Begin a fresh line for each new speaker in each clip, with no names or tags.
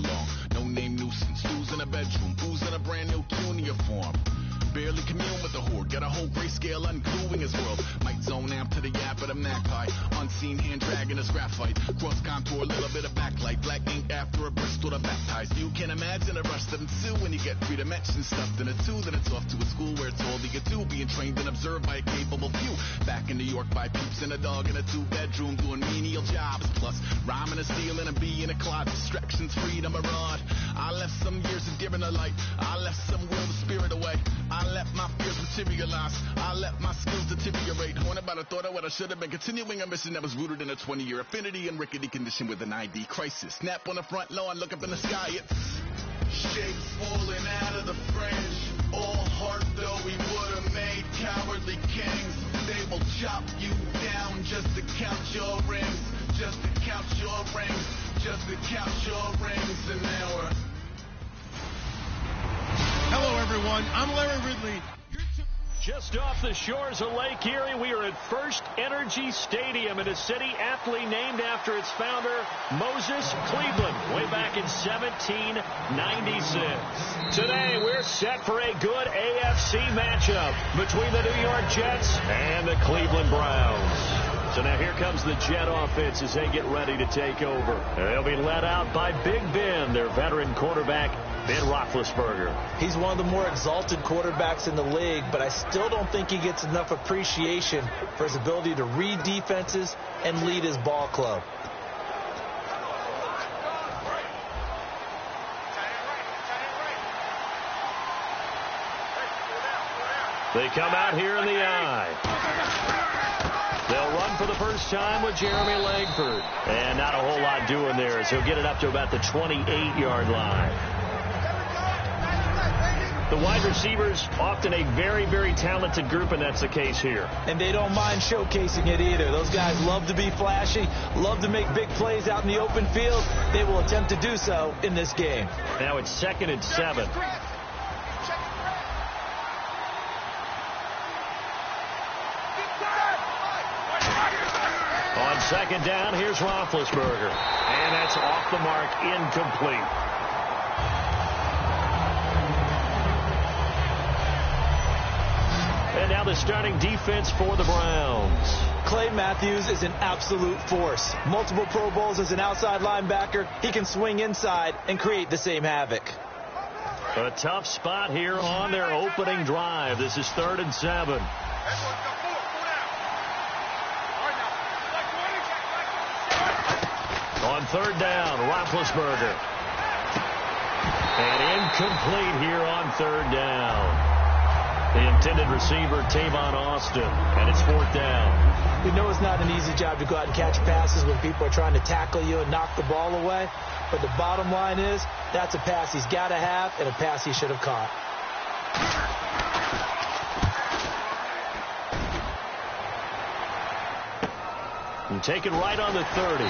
belong. No name nuisance, who's in a bedroom, who's in a brand new tune uniform. Barely commune with the horde, got a whole grayscale ungluing his world. Might zone amp to the yap at a magpie. Unseen hand dragging his graphite. Cross contour, little bit of backlight. Black ink after a Bristol to baptize. You can imagine a rush that ensue when you get 3 dimensions stuffed in a 2. Then it's off to a school where it's all you get to. Being trained and observed by a capable few. Back in New York by peeps and a dog in a 2-bedroom doing menial jobs. Plus rhyming and stealing and being a clot. Distractions, freedom, a rod. I left some years of deer in the light. I left some will the spirit away. I let my fears materialize. I let my skills deteriorate. Haunted by the thought of what I should have been. Continuing a mission that was rooted in a 20-year affinity and rickety condition with an ID crisis. Snap on the front lawn, look up in the sky. It's shapes falling out of the fringe. All heart though we would have made cowardly kings. They will chop you down just to count your rings. Just to count your rings. Just to count your rings. And now we're...
Hello, everyone. I'm Larry Ridley.
Just off the shores of Lake Erie, we are at First Energy Stadium in a city aptly named after its founder, Moses Cleveland, way back in 1796. Today, we're set for a good AFC matchup between the New York Jets and the Cleveland Browns. So now here comes the Jet offense as they get ready to take over. They'll be led out by Big Ben, their veteran quarterback, Ben Roethlisberger.
He's one of the more exalted quarterbacks in the league, but I still don't think he gets enough appreciation for his ability to read defenses and lead his ball club.
They come out here in the eye. They'll run for the first time with Jeremy Langford. And not a whole lot doing there, so he'll get it up to about the 28-yard line. The wide receivers, often a very, very talented group, and that's the case here.
And they don't mind showcasing it either. Those guys love to be flashy, love to make big plays out in the open field. They will attempt to do so in this game.
Now it's 2nd and 7. On 2nd down, here's Roethlisberger. And that's off the mark, incomplete. And now the starting defense for the Browns.
Clay Matthews is an absolute force. Multiple Pro Bowls as an outside linebacker. He can swing inside and create the same havoc.
A tough spot here on their opening drive. This is 3rd and 7. On 3rd down, Roethlisberger. And incomplete here on 3rd down. The intended receiver, Tavon Austin, and it's 4th down.
We know it's not an easy job to go out and catch passes when people are trying to tackle you and knock the ball away. But the bottom line is, that's a pass he's got to have and a pass he should have caught.
And taken right on the 30.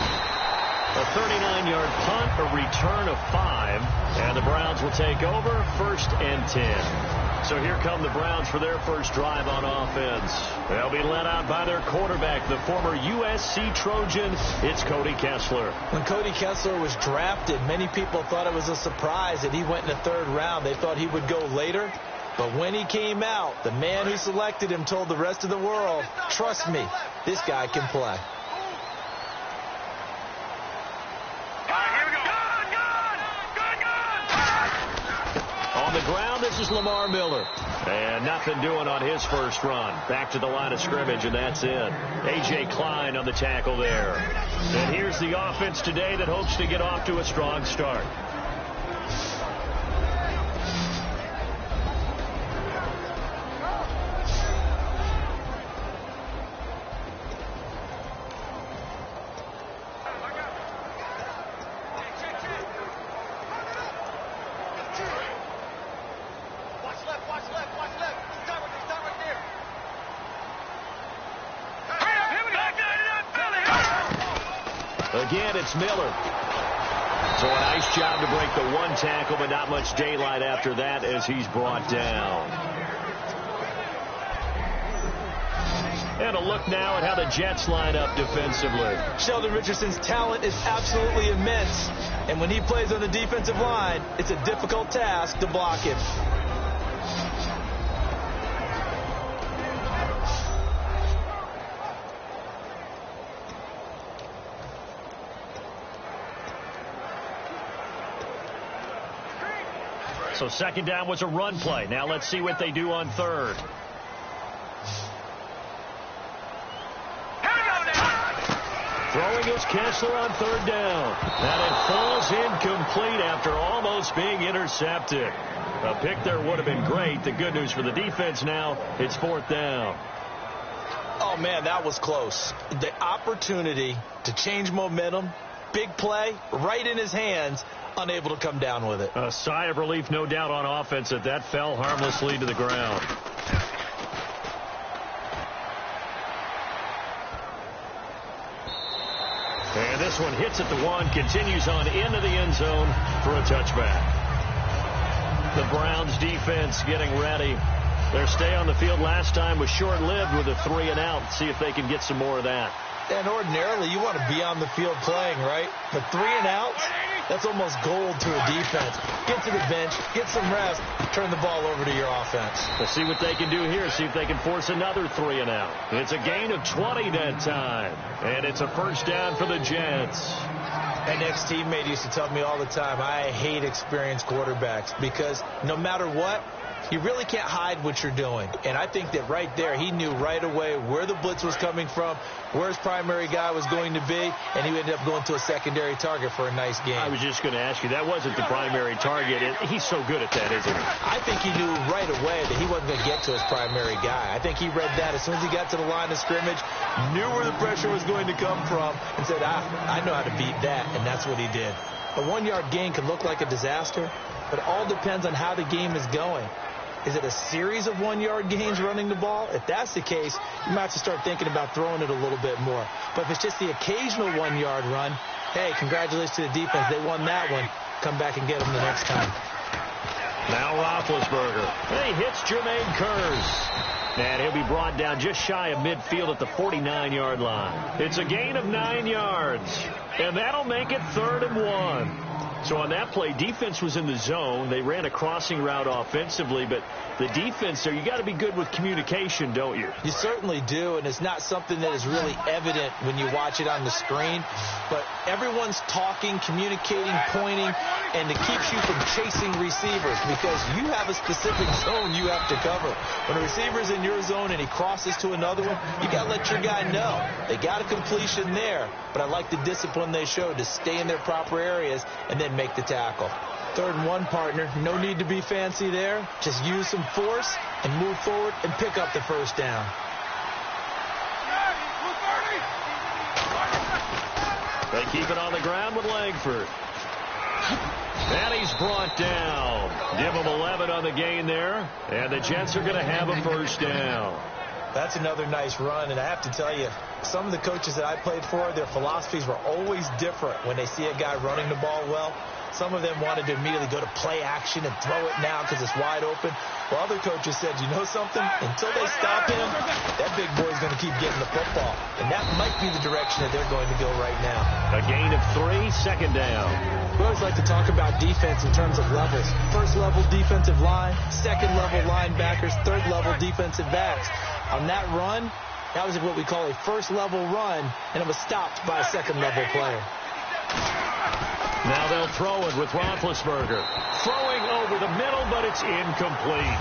A 39-yard punt, a return of 5, and the Browns will take over 1st and 10. So here come the Browns for their first drive on offense. They'll be led out by their quarterback, the former USC Trojan. It's Cody Kessler.
When Cody Kessler was drafted, many people thought it was a surprise that he went in the 3rd round. They thought he would go later. But when he came out, the man who selected him told the rest of the world, trust me, this guy can play.
On the ground, this is Lamar Miller. And nothing doing on his first run. Back to the line of scrimmage, and that's it. A.J. Klein on the tackle there. And here's the offense today that hopes to get off to a strong start. Again, it's Miller. So a nice job to break the 1 tackle, but not much daylight after that as he's brought down. And a look now at how the Jets line up defensively.
Sheldon Richardson's talent is absolutely immense. And when he plays on the defensive line, it's a difficult task to block him.
So second down was a run play. Now let's see what they do on third. Throwing is Kessler on third down. And it falls incomplete after almost being intercepted. A pick there would have been great. The good news for the defense now, it's fourth down.
Oh, man, that was close. The opportunity to change momentum, big play, right in his hands, unable to come down with it.
A sigh of relief, no doubt, on offense that that fell harmlessly to the ground. And this one hits at the one, continues on into the end zone for a touchback. The Browns defense getting ready. Their stay on the field last time was short-lived with a 3-and-out. See if they can get some more of that.
And ordinarily, you want to be on the field playing, right? But 3-and-outs, that's almost gold to a defense. Get to the bench, get some rest, turn the ball over to your offense.
We'll see what they can do here. See if they can force another 3-and-out. It's a gain of 20 that time. And it's a first down for the Jets.
An ex-teammate used to tell me all the time, I hate experienced quarterbacks because no matter what, you really can't hide what you're doing. And I think that right there, he knew right away where the blitz was coming from, where his primary guy was going to be, and he ended up going to a secondary target for a nice game.
I was just going to ask you, that wasn't the primary target. He's so good at that, isn't he?
I think he knew right away that he wasn't going to get to his primary guy. I think he read that as soon as he got to the line of scrimmage, knew where the pressure was going to come from, and said, I know how to beat that, and that's what he did. A 1-yard gain can look like a disaster, but it all depends on how the game is going. Is it a series of 1-yard gains running the ball? If that's the case, you might have to start thinking about throwing it a little bit more. But if it's just the occasional 1-yard run, hey, congratulations to the defense. They won that one. Come back and get them the next time.
Now Roethlisberger. And he hits Jermaine Kearse. And he'll be brought down just shy of midfield at the 49-yard line. It's a gain of 9 yards. And that'll make it 3rd and 1. So on that play, defense was in the zone. They ran a crossing route offensively, but the defense there, you got to be good with communication, don't you?
You certainly do, and it's not something that is really evident when you watch it on the screen. But everyone's talking, communicating, pointing, and it keeps you from chasing receivers because you have a specific zone you have to cover. When a receiver's in your zone and he crosses to another one, you got to let your guy know. They got a completion there, but I like the discipline they showed to stay in their proper areas and then make the tackle. 3rd and 1, partner. No need to be fancy there. Just use some force and move forward and pick up the first down.
They keep it on the ground with Langford. And he's brought down. Give him 11 on the gain there. And the Jets are going to have a first down.
That's another nice run, and I have to tell you, some of the coaches that I played for, their philosophies were always different when they see a guy running the ball well. Some of them wanted to immediately go to play action and throw it now because it's wide open. While other coaches said, you know something? Until they stop him, that big boy's going to keep getting the football. And that might be the direction that they're going to go right now.
A gain of 3, 2nd down.
We always like to talk about defense in terms of levels. 1st level defensive line, 2nd level linebackers, 3rd level defensive backs. On that run, that was what we call a 1st level run, and it was stopped by a 2nd level player.
Now they'll throw it with Roethlisberger. Throwing over the middle, but it's incomplete.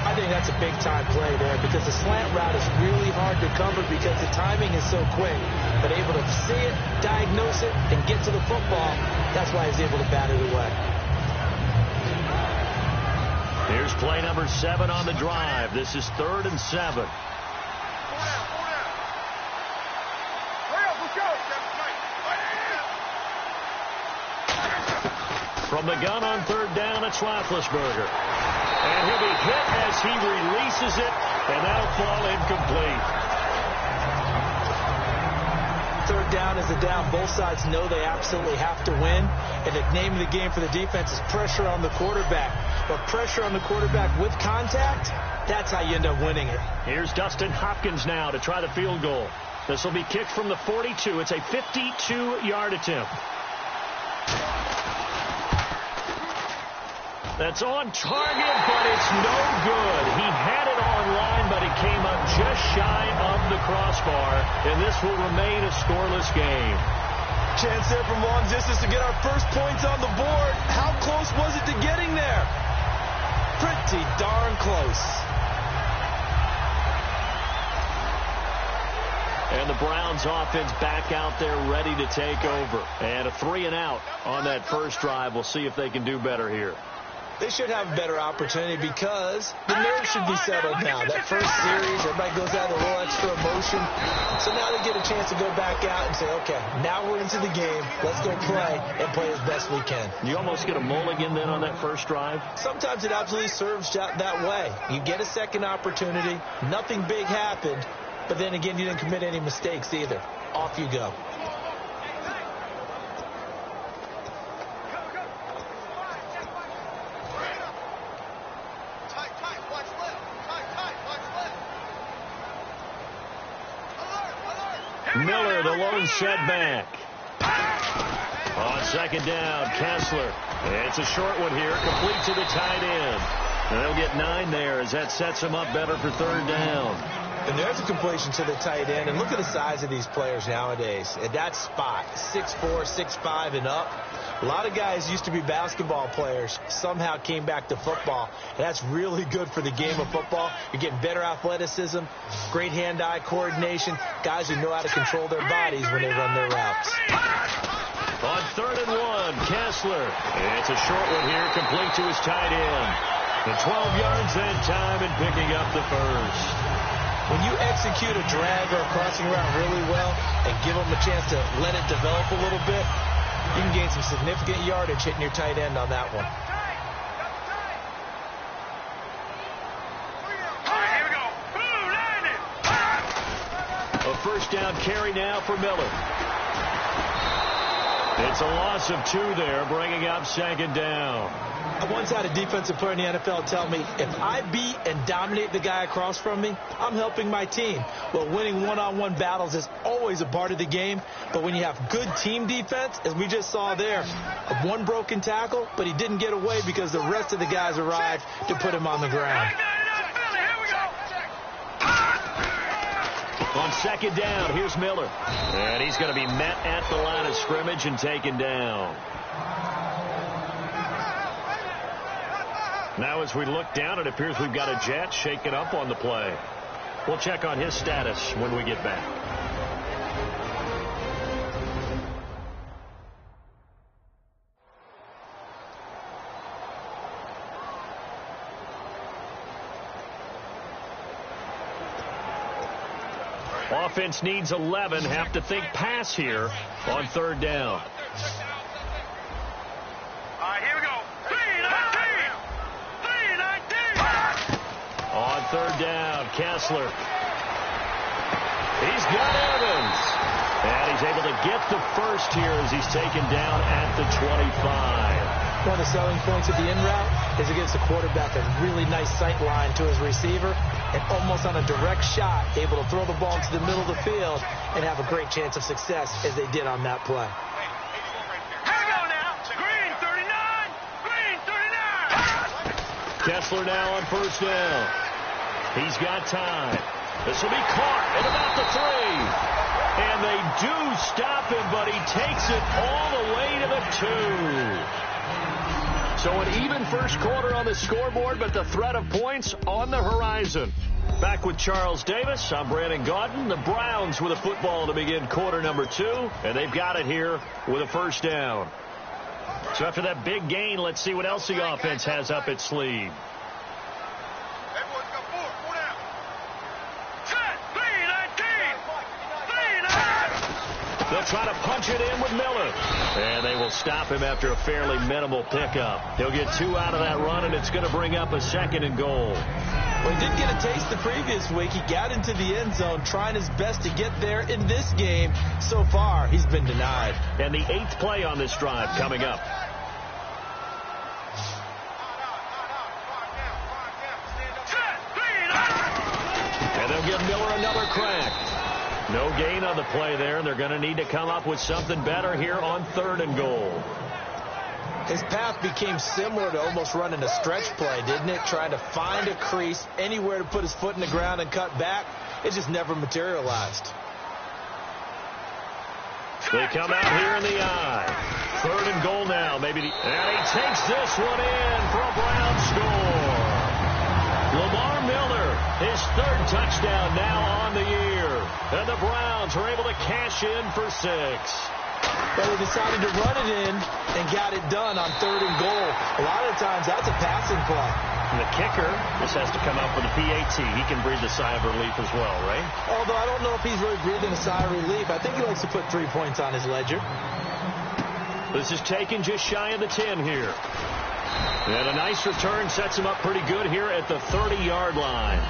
I think that's a big-time play there because the slant route is really hard to cover because the timing is so quick. But able to see it, diagnose it, and get to the football, that's why he's able to bat it away.
Here's play number 7 on the drive. This is 3rd and 7. From the gun on 3rd down, it's Roethlisberger. And he'll be hit as he releases it, and that'll fall incomplete.
3rd down down is a down. Both sides know they absolutely have to win. And the name of the game for the defense is pressure on the quarterback. But pressure on the quarterback with contact, that's how you end up winning it.
Here's Dustin Hopkins now to try the field goal. This will be kicked from the 42. It's a 52-yard attempt. That's on target, but it's no good. He had it on line, but it came up just shy of the crossbar, and this will remain a scoreless game.
Chance there from long distance to get our first points on the board. How close was it to getting there? Pretty darn close.
And the Browns offense back out there ready to take over. And a 3-and-out on that first drive. We'll see if they can do better here.
They should have a better opportunity because the nerves should be settled now. That first series, everybody goes out with a little extra emotion. So now they get a chance to go back out and say, okay, now we're into the game. Let's go play and play as best we can.
You almost get a mulligan then on that first drive?
Sometimes it absolutely serves that way. You get a second opportunity. Nothing big happened. But then again, you didn't commit any mistakes either. Off you go.
Miller, the lone setback. On second down, Kessler. It's a short one here, complete to the tight end. And they'll get 9 there as that sets them up better for third down.
And there's a completion to the tight end. And look at the size of these players nowadays. At that spot, 6'4", 6'5", and up. A lot of guys used to be basketball players, somehow came back to football. And that's really good for the game of football. You're getting better athleticism, great hand-eye coordination, guys who know how to control their bodies when they run their routes.
On 3rd and 1, Kessler. It's a short one here, complete to his tight end. The 12 yards that time and picking up the first.
When you execute a drag or a crossing route really well and give them a chance to let it develop a little bit, you can gain some significant yardage hitting your tight end on that one.
A first down carry now for Miller. It's a loss of 2 there, bringing up second down.
I once had a defensive player in the NFL tell me, if I beat and dominate the guy across from me, I'm helping my team. Well, winning one-on-one battles is always a part of the game, but when you have good team defense, as we just saw there, one broken tackle, but he didn't get away because the rest of the guys arrived to put him on the ground.
On second down, here's Miller. And he's going to be met at the line of scrimmage and taken down. Now as we look down, it appears we've got a Jet shaken up on the play. We'll check on his status when we get back. Offense needs 11. Have to think pass here on 3rd down.
All right, here we go. 3-19. 3-19.
On 3rd down, Kessler. He's got Evans. And he's able to get the first here as he's taken down at the 25.
One of the selling points of the in route is against the quarterback, a really nice sight line to his receiver, and almost on a direct shot, able to throw the ball to the middle of the field and have a great chance of success as they did on that play.
Here we go now. Green 39. Green 39.
Kessler now on first down. He's got time. This will be caught at about the 3. And they do stop him, but he takes it all the way to the 2. So an even first quarter on the scoreboard, but the threat of points on the horizon. Back with Charles Davis, I'm Brandon Gaudin. The Browns with a football to begin quarter number 2, and they've got it here with a first down. So after that big gain, let's see what else the offense has up its sleeve.
Everyone's got 4 down. Set. 3-19.
They'll try to punch it in with Miller. And they will stop him after a fairly minimal pickup. He'll get 2 out of that run, and it's going to bring up a 2nd and goal.
Well, he did get a taste the previous week. He got into the end zone trying his best to get there in this game. So far, he's been denied.
And the 8th play on this drive coming up. And they'll give Miller another crack. No gain on the play there. They're going to need to come up with something better here on 3rd and goal.
His path became similar to almost running a stretch play, didn't it? Trying to find a crease, anywhere to put his foot in the ground and cut back. It just never materialized.
They come out here in the eye. 3rd and goal now. And he takes this one in for a Brown score. Lamar Miller, his 3rd touchdown now on the year. And the Browns are able to cash in for 6.
But he decided to run it in and got it done on 3rd and goal. A lot of times that's a passing play.
And the kicker just has to come up with a PAT. He can breathe a sigh of relief as well, right?
Although I don't know if he's really breathing a sigh of relief. I think he likes to put 3 points on his ledger.
This is taken just shy of the 10 here. And a nice return sets him up pretty good here at the 30-yard line.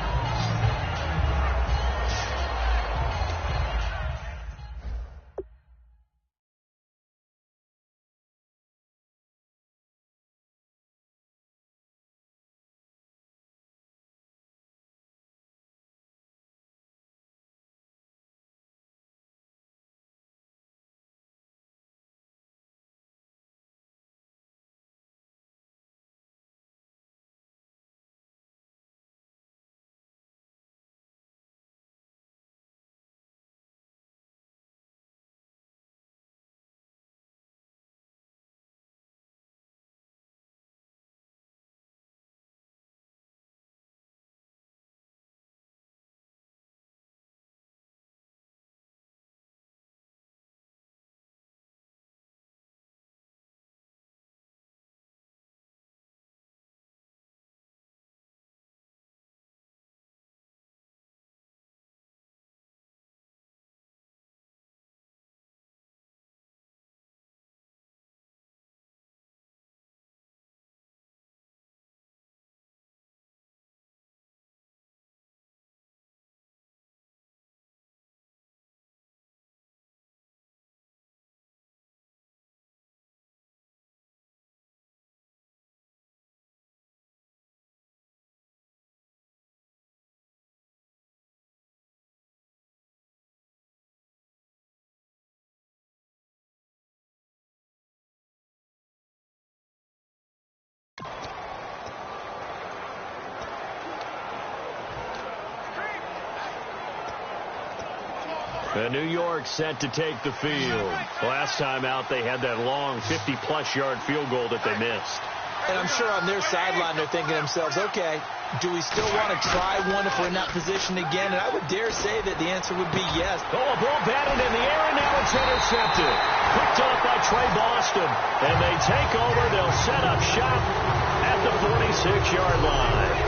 And New York set to take the field. Last time out, they had that long 50-plus yard field goal that they missed.
And I'm sure on their sideline they're thinking to themselves, okay, do we still want to try one if we're in that position again? And I would dare say that the answer would be yes.
Oh, a ball batted in the air, and now it's intercepted. Picked off by Trey Boston. And they take over. They'll set up shop at the 46-yard line.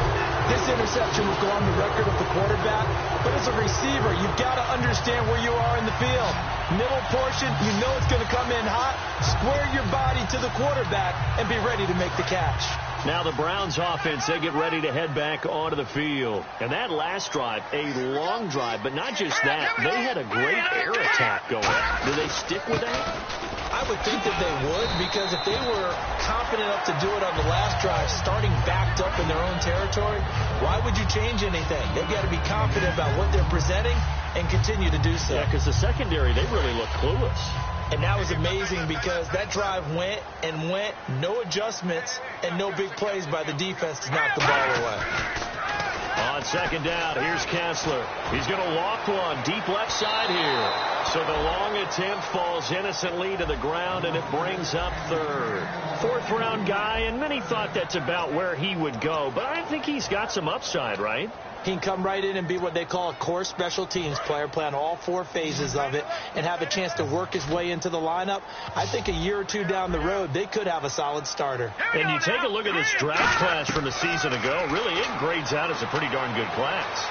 This interception will go on the record of the quarterback, but as a receiver, you've got to understand where you are in the field. Middle portion, you know it's going to come in hot. Square your body to the quarterback and be ready to make the catch.
Now the Browns offense, they get ready to head back onto the field. And that last drive, a long drive, but not just that. They had a great air attack going. Do they stick with that?
I would think that they would, because if they were confident enough to do it on the last drive, starting backed up in their own territory, why would you change anything? They've got to be confident about what they're presenting and continue to do so.
Yeah, because the secondary, they really look clueless.
And that was amazing because that drive went and went, no adjustments, and no big plays by the defense to knock the ball away.
On second down, here's Kessler. He's going to walk one deep left side here. So the long attempt falls innocently to the ground, and it brings up 3rd. 4th-round guy, and many thought that's about where he would go. But I think he's got some upside, right?
He can come right in and be what they call a core special teams player, play on all 4 phases of it, and have a chance to work his way into the lineup. I think a year or two down the road, they could have a solid starter.
And you take a look at this draft class from a season ago, really it grades out as a pretty darn good class.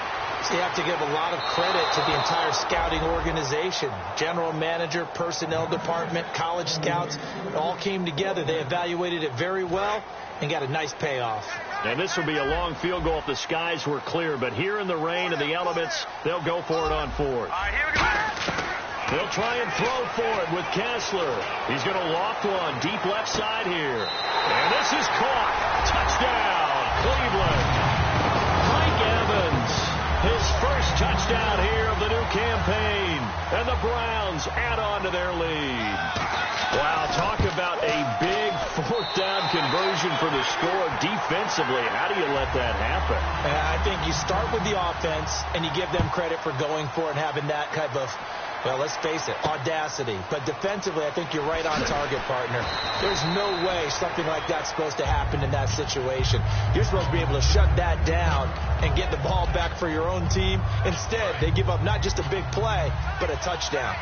So you have to give a lot of credit to the entire scouting organization. General manager, personnel department, college scouts, it all came together. They evaluated it very well and got a nice payoff.
And this will be a long field goal if the skies were clear. But here in the rain and the elements, they'll go for it on fourth.
All right, here we go.
They'll try and throw for it with Kessler. He's going to loft one deep left side here. And this is caught. Touchdown, Cleveland. Mike Evans, his first touchdown here of the new campaign. And the Browns add on to their lead. Wow, talk about a big fourth down conversion for the score defensively. How do you let that happen?
I think you start with the offense, and you give them credit for going for it and having that type of, well, let's face it, audacity. But defensively, I think you're right on target, partner. There's no way something like that's supposed to happen in that situation. You're supposed to be able to shut that down and get the ball back for your own team. Instead, they give up not just a big play, but a touchdown.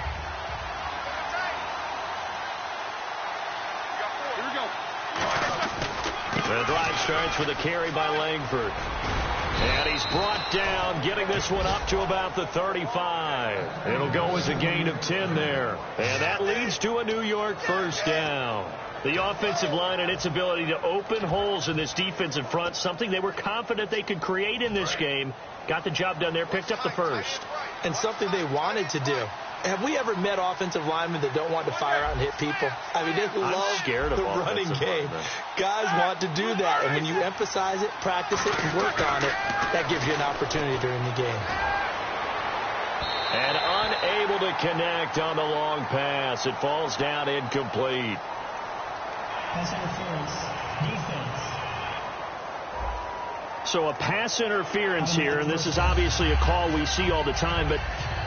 The drive starts with a carry by Langford. And he's brought down, getting this one up to about the 35. It'll go as a gain of 10 there. And that leads to a New York first down. The offensive line and its ability to open holes in this defensive front, something they were confident they could create in this game. Got the job done there, picked up the first.
And something they wanted to do. Have we ever met offensive linemen that don't want to fire out and hit people? I mean, they love the running game. Guys want to do that. And when you emphasize it, practice it, and work on it, that gives you an opportunity during the game.
And unable to connect on the long pass. It falls down incomplete.
Pass interference. Defense.
So a pass interference here, and this is obviously a call we see all the time, but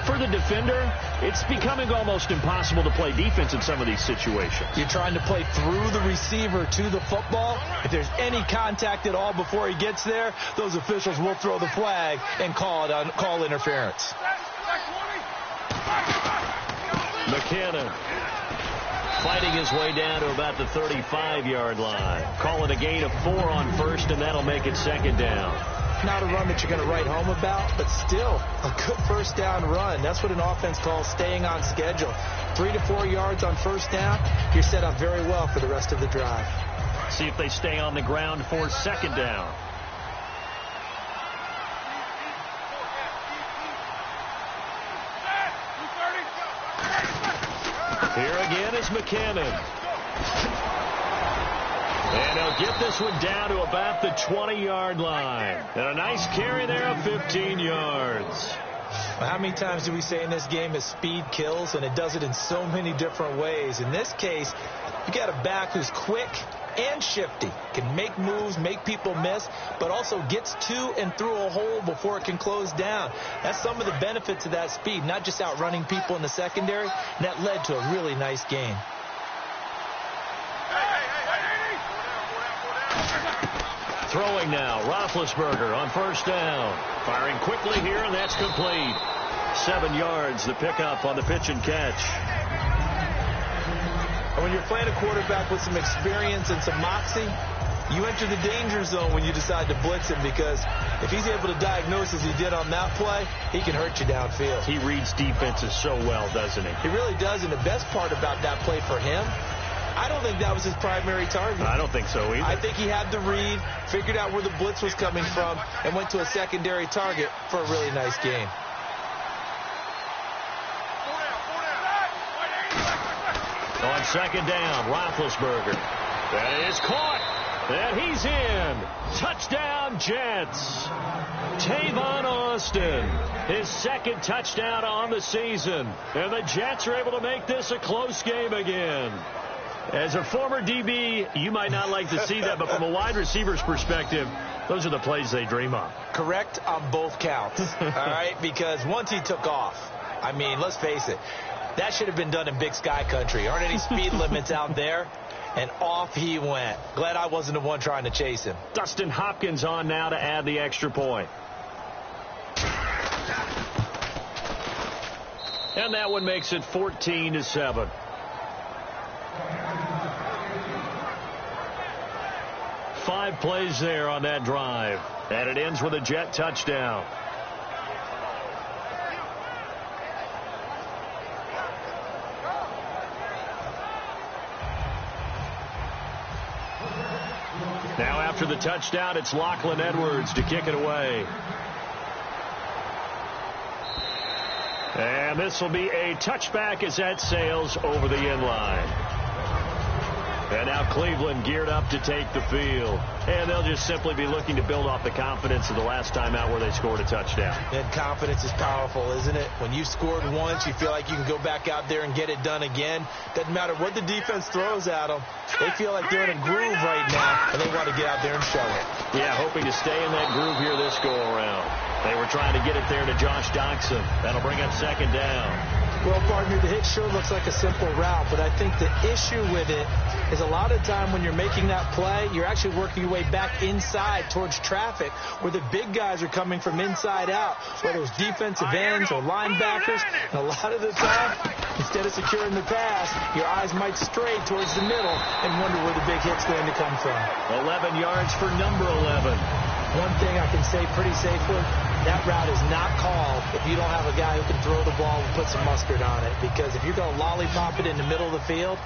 for the defender, it's becoming almost impossible to play defense in some of these situations.
You're trying to play through the receiver to the football. If there's any contact at all before he gets there, those officials will throw the flag and call interference.
McKinnon fighting his way down to about the 35-yard line. Calling a gain of 4 on first, and that'll make it second down.
Not a run that you're going to write home about, but still a good first down run. That's what an offense calls staying on schedule. 3 to 4 yards on first down, you're set up very well for the rest of the drive.
See if they stay on the ground for second down. Here again is McKinnon. And they'll get this one down to about the 20-yard line. And a nice carry there of 15 yards.
How many times do we say in this game that speed kills, and it does it in so many different ways? In this case, you got a back who's quick and shifty, can make moves, make people miss, but also gets to and through a hole before it can close down. That's some of the benefits of that speed, not just outrunning people in the secondary, and that led to a really nice game.
Throwing now, Roethlisberger on first down. Firing quickly here, and that's complete. 7 yards, the pickup on the pitch and catch.
And when you're playing a quarterback with some experience and some moxie, you enter the danger zone when you decide to blitz him, because if he's able to diagnose as he did on that play, he can hurt you downfield.
He reads defenses so well, doesn't he?
He really does, and the best part about that play for him, I don't think that was his primary target.
I don't think so either.
I think he had the read, figured out where the blitz was coming from, and went to a secondary target for a really nice game.
On second down, Roethlisberger. That is caught. And he's in. Touchdown, Jets. Tavon Austin, his second touchdown on the season. And the Jets are able to make this a close game again. As a former DB, you might not like to see that, but from a wide receiver's perspective, those are the plays they dream of.
Correct on both counts, all right? Because once he took off, I mean, let's face it, that should have been done in Big Sky country. Aren't any speed limits out there? And off he went. Glad I wasn't the one trying to chase him.
Dustin Hopkins on now to add the extra point. And that one makes it 14-7. Five plays there on that drive. And it ends with a Jet touchdown. Now after the touchdown, it's Lachlan Edwards to kick it away. And this will be a touchback as that sails over the end line. And now Cleveland geared up to take the field. And they'll just simply be looking to build off the confidence of the last time out where they scored a touchdown.
And confidence is powerful, isn't it? When you scored once, you feel like you can go back out there and get it done again. Doesn't matter what the defense throws at them. They feel like they're in a groove right now, and they want to get out there and show it.
Yeah, hoping to stay in that groove here this go-around. They were trying to get it there to Josh Doxson. That'll bring up second down.
Well, partner, the hit sure looks like a simple route, but I think the issue with it is a lot of time when you're making that play, you're actually working your way back inside towards traffic where the big guys are coming from inside out, whether it's defensive ends or linebackers. And a lot of the time, instead of securing the pass, your eyes might stray towards the middle and wonder where the big hit's going to come from.
11 yards for number 11.
One thing I can say pretty safely, that route is not called if you don't have a guy who can throw the ball and put some mustard on it. Because if you're going to lollipop it in the middle of the field,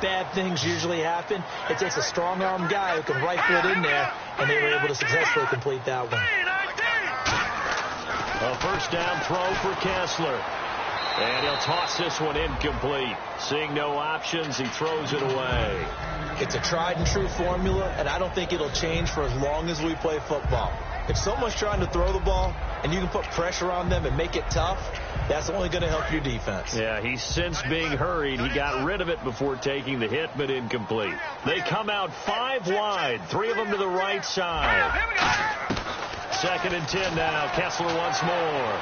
bad things usually happen. It takes a strong-armed guy who can rifle it in there, and they were able to successfully complete that one.
A first down throw for Kessler. And he'll toss this one incomplete. Seeing no options, he throws it away.
It's a tried-and-true formula, and I don't think it'll change for as long as we play football. If someone's trying to throw the ball and you can put pressure on them and make it tough, that's only going to help your defense.
Yeah, he's since being hurried. He got rid of it before taking the hit, but incomplete. They come out 5 wide, 3 of them to the right side. 2nd and 10 now. Kessler once more.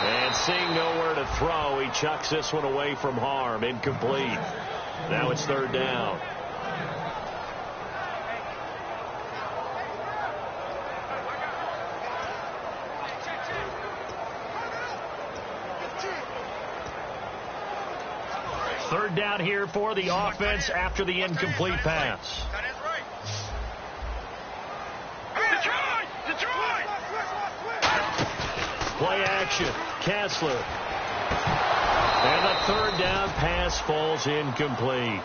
And seeing nowhere to throw, he chucks this one away from harm. Incomplete. Now it's 3rd down. Third down here for the offense after the incomplete pass. Play action. Kessler. And the 3rd down pass falls incomplete.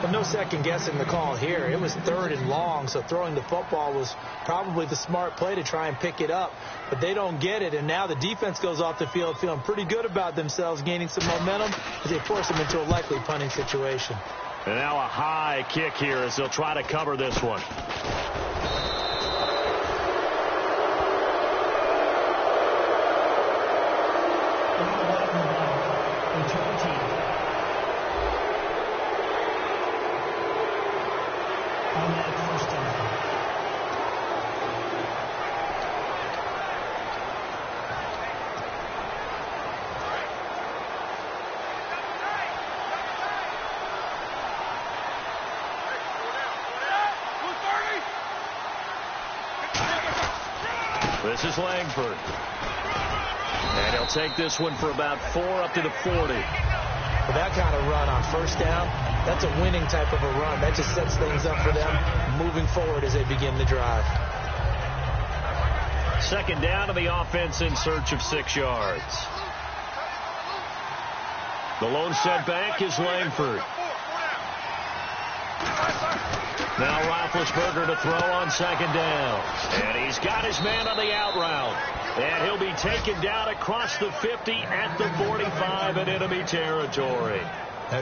Well, no second guessing the call here. It was 3rd and long, so throwing the football was probably the smart play to try and pick it up. But they don't get it, and now the defense goes off the field feeling pretty good about themselves, gaining some momentum as they force them into a likely punting situation.
And now a high kick here as they'll try to cover this one. This is Langford. And he'll take this one for about 4 up to the 40.
For that kind of run on first down, that's a winning type of a run. That just sets things up for them moving forward as they begin the drive.
2nd down to the offense in search of 6 yards. The lone setback is Langford. Now Roethlisberger to throw on 2nd down. And he's got his man on the out route. And he'll be taken down across the 50 at the 45 in enemy territory.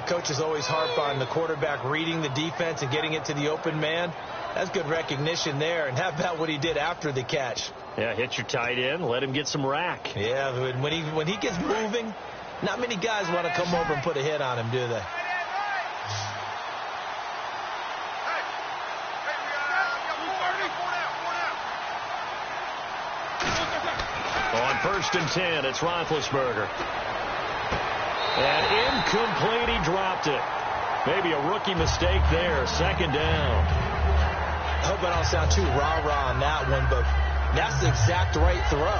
Coaches always harp on the quarterback reading the defense and getting it to the open man. That's good recognition there. And how about what he did after the catch?
Yeah, hit your tight end, let him get some rack.
Yeah, when he gets moving, not many guys want to come over and put a hit on him, do they?
On 1st and 10, it's Roethlisberger. And incomplete, he dropped it. Maybe a rookie mistake there. 2nd down.
I hope I don't sound too rah-rah on that one, but that's the exact right throw.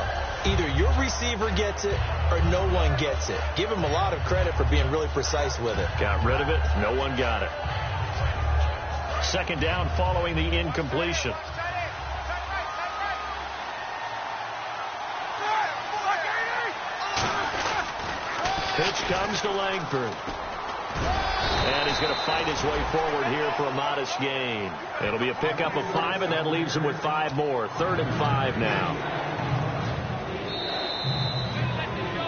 Either your receiver gets it or no one gets it. Give him a lot of credit for being really precise with it.
Got rid of it. No one got it. 2nd down following the incompletion. Pitch comes to Langford. And he's going to fight his way forward here for a modest gain. It'll be a pickup of 5, and that leaves him with 5 more. 3rd and 5 now.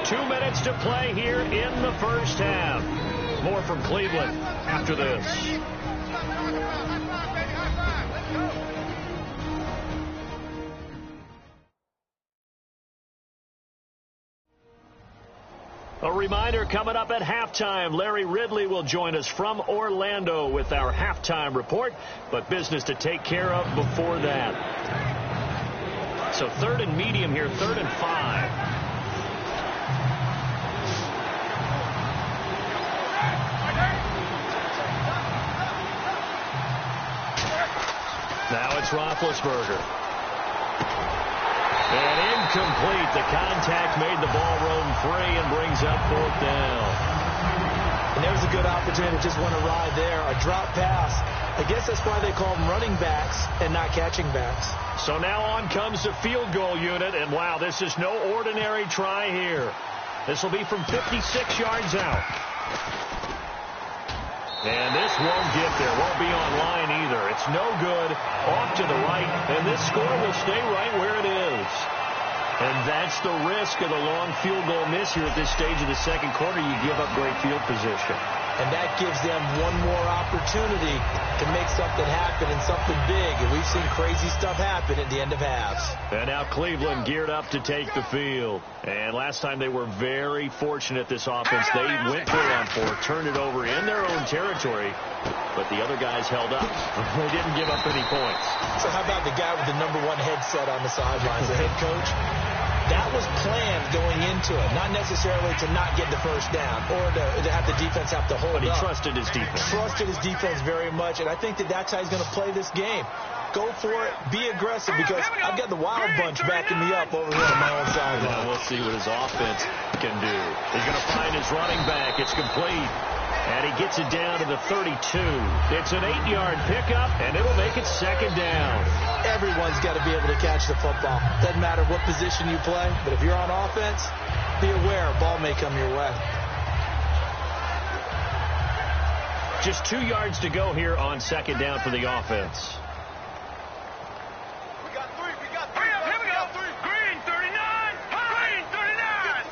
2 minutes to play here in the first half. More from Cleveland after this. A reminder, coming up at halftime, Larry Ridley will join us from Orlando with our halftime report, but business to take care of before that. So 3rd and medium here, 3rd and 5. Now it's Roethlisberger. And incomplete. The contact made the ball roam free and brings up 4th down.
And there's a good opportunity to just want to ride there. A drop pass. I guess that's why they call them running backs and not catching backs.
So now on comes the field goal unit. And, wow, this is no ordinary try here. This will be from 56 yards out. And this won't get there. Won't be on line either. It's no good. Off to the right. And this score will stay right where it is. And that's the risk of the long field goal miss here at this stage of the second quarter. You give up great field position.
And that gives them one more opportunity to make something happen and something big. And we've seen crazy stuff happen at the end of halves.
And now Cleveland geared up to take the field. And last time they were very fortunate, this offense. They went 4-on-4, turned it over in their own territory. But the other guys held up. They didn't give up any points.
So how about the guy with the #1 headset on the sidelines, the head coach? That was planned going into it, not necessarily to not get the first down or to have the defense have to hold up.
But he trusted his defense.
Trusted his defense very much, and I think that's how he's going to play this game. Go for it. Be aggressive, because I've got the Wild Bunch backing me up over here on my own sideline.
Yeah, we'll see what his offense can do. He's going to find his running back. It's complete. And he gets it down to the 32. It's an 8-yard pickup, and it'll make it 2nd down.
Everyone's got to be able to catch the football. Doesn't matter what position you play, but if you're on offense, be aware a ball may come your way.
Just 2 yards to go here on 2nd down for the offense.
We got 3. Here we go. Green 39. Green 39.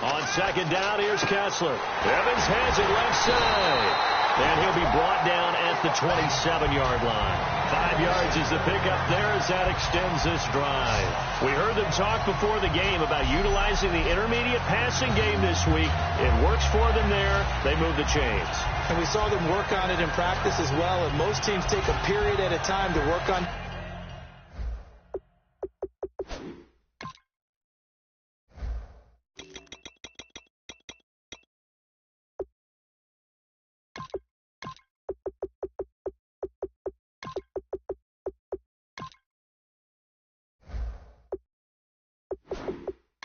On 2nd down, here's Kessler. Evans has it left side. And he'll be brought down at the 27-yard line. 5 yards is the pickup there as that extends this drive. We heard them talk before the game about utilizing the intermediate passing game this week. It works for them there. They move the chains.
And we saw them work on it in practice as well. And most teams take a period at a time to work on.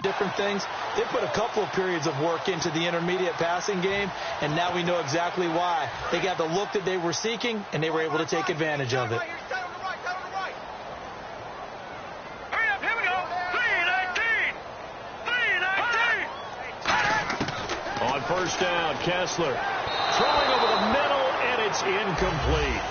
Different things. They put a couple of periods of work into the intermediate passing game, and now we know exactly why. They got the look that they were seeking, and they were able to take advantage of it.
Hurry up, here we go. 3-19.
On 1st down, Kessler throwing over the middle, and it's incomplete.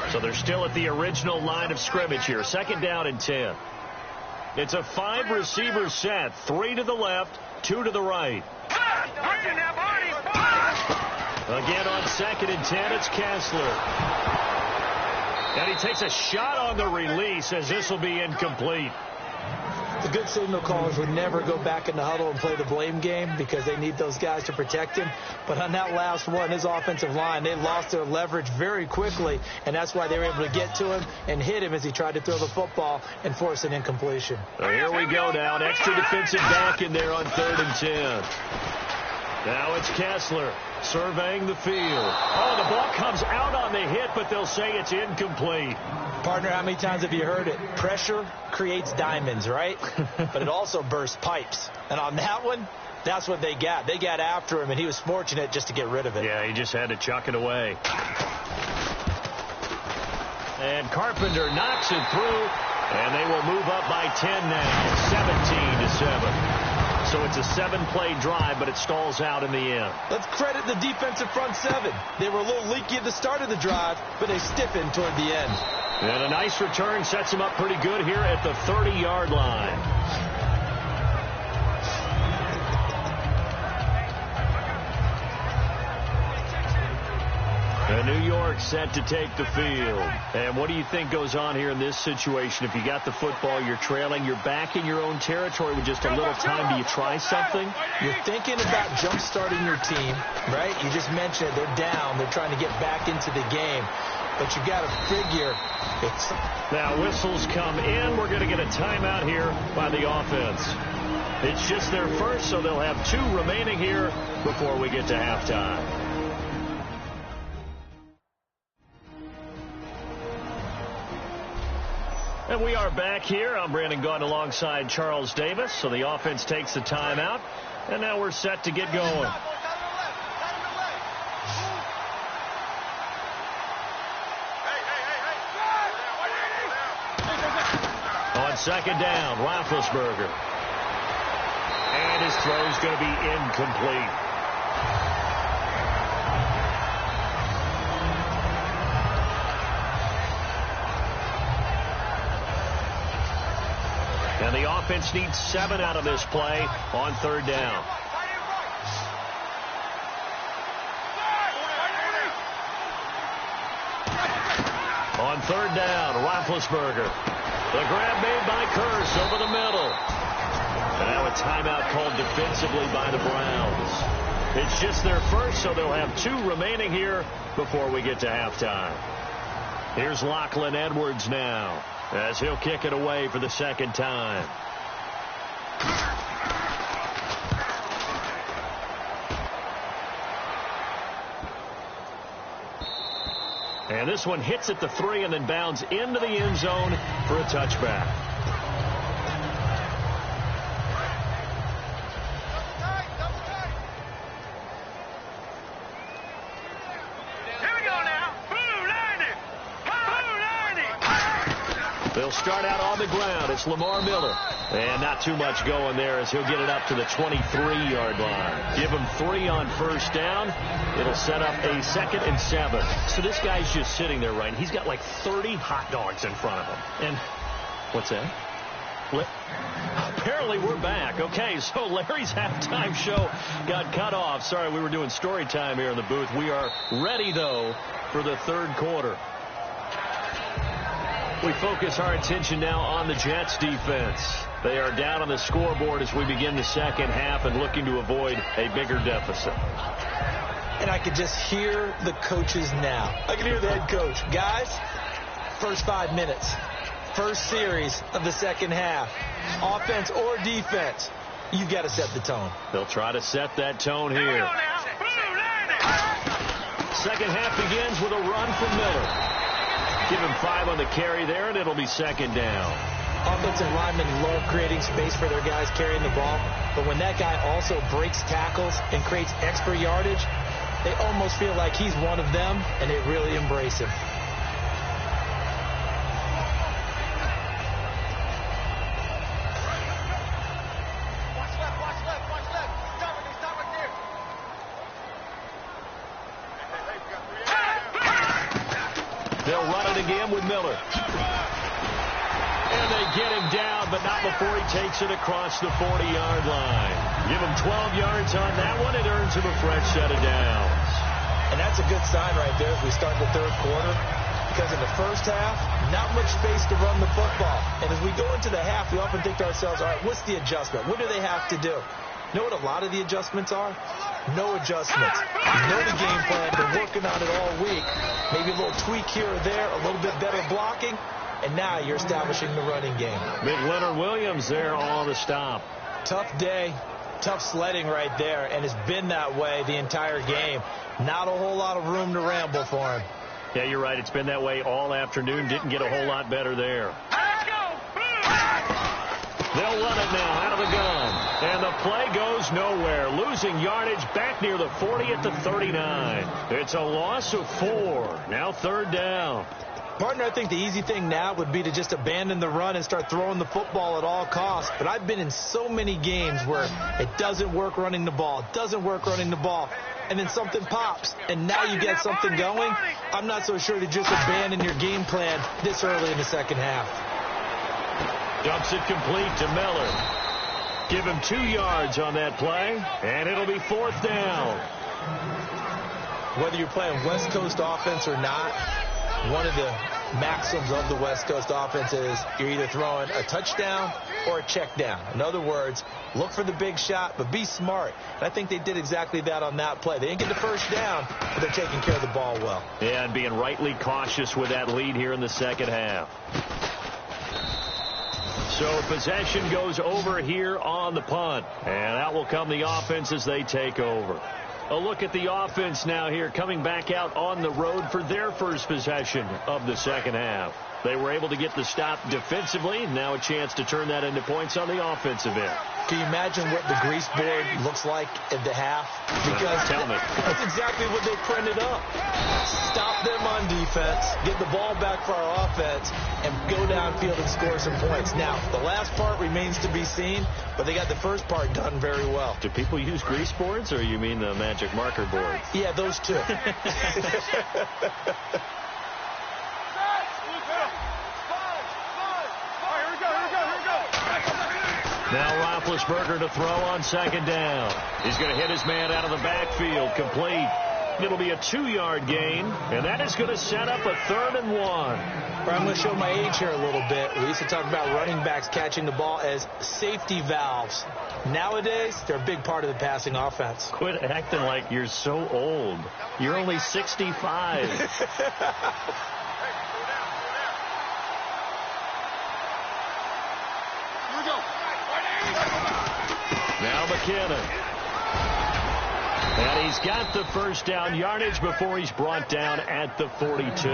So they're still at the original line of scrimmage here. 2nd down and 10. It's a 5-receiver set. 3 to the left, 2 to the right. Again on 2nd and 10, it's Kessler. And he takes a shot on the release as this will be incomplete.
The good signal callers would never go back in the huddle and play the blame game because they need those guys to protect him. But on that last one, his offensive line, they lost their leverage very quickly, and that's why they were able to get to him and hit him as he tried to throw the football and force an incompletion.
So here we go now. An extra defensive back in there on 3rd and 10. Now it's Kessler surveying the field. Oh, the ball comes out on the hit, but they'll say it's incomplete.
Partner, how many times have you heard it? Pressure creates diamonds, right? But it also bursts pipes. And on that one, That's what they got. They got after him, and he was fortunate just to get rid of it.
Yeah, he just had to chuck it away. And Carpenter knocks it through, and they will move up by 10 now, 17-7. So it's a 7-play drive, but it stalls out in the end.
Let's credit the defensive front seven. They were a little leaky at the start of the drive, but they stiffened toward the end.
And a nice return sets them up pretty good here at the 30-yard line. New York set to take the field. And what do you think goes on here in this situation? If you got the football, you're trailing, you're back in your own territory with just a little time. Do you try something?
You're thinking about jump-starting your team, right? You just mentioned it. They're down. They're trying to get back into the game. But you got to figure it's...
Now whistles come in. We're going to get a timeout here by the offense. It's just their first, so they'll have 2 remaining here before we get to halftime. And we are back here. I'm Brandon Gaudin alongside Charles Davis. So the offense takes the timeout. And now we're set to get going. On second down, Roethlisberger. And his throw's going to be incomplete. And the offense needs 7 out of this play on third down. On third down, Roethlisberger. The grab made by Curse over the middle. And now a timeout called defensively by the Browns. It's just their first, so they'll have 2 remaining here before we get to halftime. Here's Lachlan Edwards now, as he'll kick it away for the second time. And this one hits at the 3 and then bounds into the end zone for a touchback. They'll start out on the ground. It's Lamar Miller. And not too much going there as he'll get it up to the 23-yard line. Give him 3 on first down. It'll set up a 2nd and 7. So this guy's just sitting there, right? He's got like 30 hot dogs in front of him. And what's that? Apparently we're back. Okay, so Larry's halftime show got cut off. Sorry, we were doing story time here in the booth. We are ready, though, for the third quarter. We focus our attention now on the Jets defense. They are down on the scoreboard as we begin the second half and looking to avoid a bigger deficit.
And I could just hear the coaches now. I can hear the head coach. Guys, first 5 minutes, first series of the second half, offense or defense, you've got to set the tone.
They'll try to set that tone here. Second half begins with a run from Miller. Give him 5 on the carry there, and it'll be second down.
Offensive linemen love creating space for their guys carrying the ball, but when that guy also breaks tackles and creates extra yardage, they almost feel like he's one of them, and they really embrace him.
They'll run it again with Miller. And they get him down, but not before he takes it across the 40-yard line. Give him 12 yards on that one. It earns him a fresh set of downs.
And that's a good sign right there as we start the third quarter. Because in the first half, not much space to run the football. And as we go into the half, we often think to ourselves, all right, what's the adjustment? What do they have to do? You know what a lot of the adjustments are? No adjustments. You know the game plan. Been working on it all week. Maybe a little tweak here or there, a little bit better blocking, and now you're establishing the running game.
Big Leonard Williams there on the stop.
Tough day, tough sledding right there, and it's been that way the entire game. Not a whole lot of room to ramble for him.
Yeah, you're right. It's been that way all afternoon. Didn't get a whole lot better there. They'll run it now out of the gun. And the play goes nowhere. Losing yardage back near the 40 at the 39. It's a loss of 4. Now third down.
Partner, I think the easy thing now would be to just abandon the run and start throwing the football at all costs. But I've been in so many games where it doesn't work running the ball. It doesn't work running the ball. And then something pops, and now you get something going. I'm not so sure to just abandon your game plan this early in the second half.
Dumps it complete to Miller. Give him 2 yards on that play, and it'll be fourth down.
Whether you're playing West Coast offense or not, one of the maxims of the West Coast offense is you're either throwing a touchdown or a check down. In other words, look for the big shot, but be smart. And I think they did exactly that on that play. They didn't get the first down, but they're taking care of the ball well.
Yeah, and being rightly cautious with that lead here in the second half. So possession goes over here on the punt. And out will come the offense as they take over. A look at the offense now here, coming back out on the road for their first possession of the second half. They were able to get the stop defensively. Now a chance to turn that into points on the offensive end.
Can you imagine what the grease board looks like at the half? Because
tell me.
That's exactly what they printed up. Stop them on defense, get the ball back for our offense, and go downfield and score some points. Now, the last part remains to be seen, but they got the first part done very well.
Do people use grease boards, or you mean the magic marker boards?
Yeah, those two.
Now Roethlisberger to throw on second down. He's going to hit his man out of the backfield, complete. It'll be a 2-yard gain, and that is going to set up a 3rd and 1.
I'm going to show my age here a little bit. We used to talk about running backs catching the ball as safety valves. Nowadays, they're a big part of the passing offense.
Quit acting like you're so old. You're only 65. Now McKinnon. And he's got the first down yardage before he's brought down at the 42.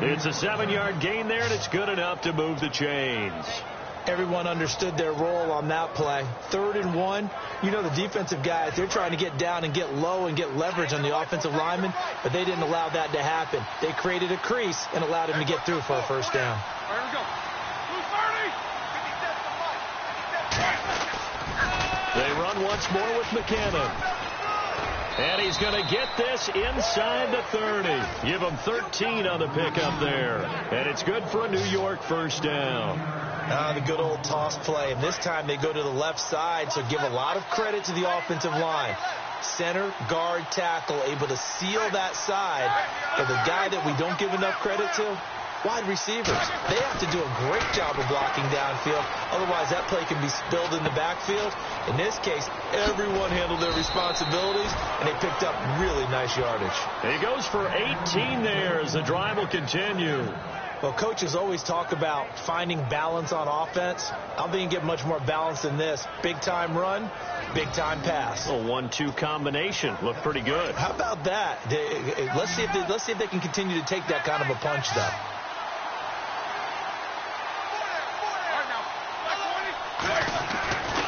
It's a 7-yard gain there, and it's good enough to move the chains.
Everyone understood their role on that play. 3rd and 1. You know, the defensive guys, they're trying to get down and get low and get leverage on the offensive lineman, but they didn't allow that to happen. They created a crease and allowed him to get through for a first down.
They run once more with McKinnon. And he's going to get this inside the 30. Give him 13 on the pickup there. And it's good for a New York first down.
The good old toss play. And this time they go to the left side, so give a lot of credit to the offensive line. Center, guard, tackle, able to seal that side. But the guy that we don't give enough credit to, wide receivers. They have to do a great job of blocking downfield. Otherwise, that play can be spilled in the backfield. In this case, everyone handled their responsibilities, and they picked up really nice yardage.
He goes for 18 there as the drive will continue.
Well, coaches always talk about finding balance on offense. I don't think you can get much more balance than this. Big-time run, big-time pass.
A 1-2 combination. Looked pretty good.
How about that? Let's see if they can continue to take that kind of a punch, though.